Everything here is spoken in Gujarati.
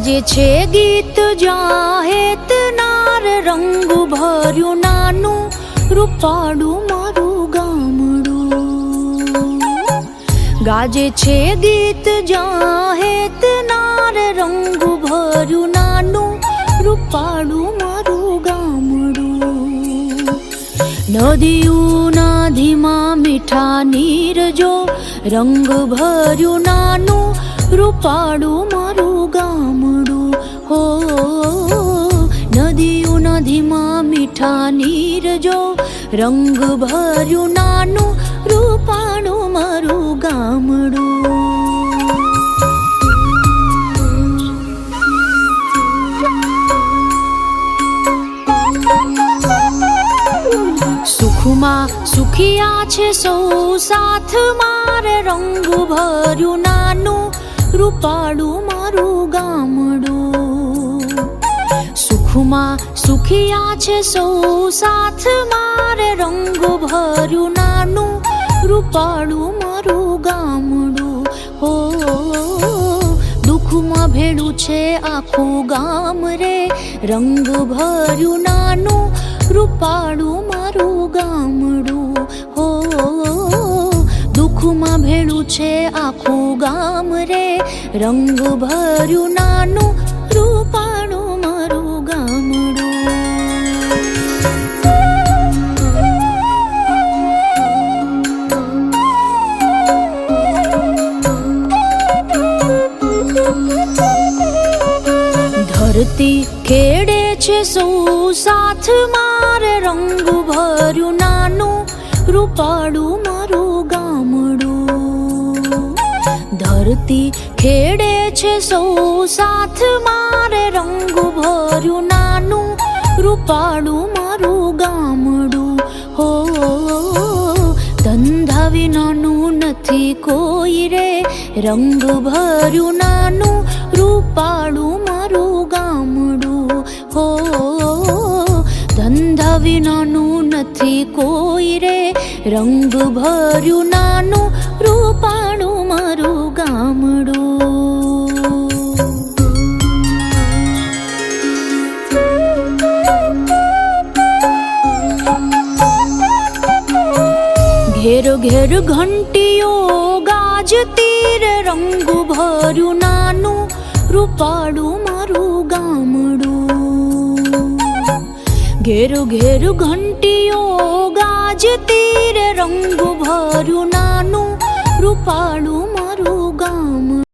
ગાજે છે ગીત જાહેત નાર રંગ ભર્યું નાનું રૂપાળું મારું ગામડું. ગાજે છે ગીત જાહેત નાર રંગ ભર્યું નાનું રૂપાળું મારું ગામડું. નદીઓના ધીમા મીઠા નીર જો રંગ ભર્યું નાનું રૂપાળું મારું ગામડું. હો નદીઓના ધીમા મીઠા નીર જો રંગ ભર્યું નાનું રૂપાળું મારું ગામડું. સુખમાં સુખિયા છે સૌ સાથ મારે રંગ ભર્યું નાનું રૂપાળું મારું ગામડું. સુખમાં સુખિયા છે સૌ સાથ મારે રંગ ભર્યું નાનું રૂપાળું મારું ગામડું. હો દુઃખમાં ભેળું છે આખું ગામ રે રંગ ભર્યું નાનું રૂપાળું મારું ગામડું. હો દુઃખમાં ભેળું છે આખું ગામ રે રંગ ભર્યું નાનું રૂપાળું મારું ગામડું. ધરતી ખેડે છે સૌ સાથ મારે રંગ ભર્યું નાનું રૂપાળું મારું ગામડું. ધરતી ખેડે છે સૌ સાથ મારે રંગ ભર્યું નાનું રૂપાળું મારું ગામડું. હો ધંધા વિનાનું નથી કોઈ રે રંગ ભર્યું નાનું રૂપાળું મારું ગામડું. હો ધંધા વિનાનું નથી કોઈ રે રંગ ભર્યું નાનું રૂપાળું મારું ગામડું. ઘેર ઘેર ઘંટીઓ ગાજતી રે રંગ ભર્યું નાનું રૂપાળું મારું ગામડું. ઘેર ઘેર ઘંટીઓ ગાજતી રે રંગ ભર્યું નાનું રૂપાળું મારું ગામડું.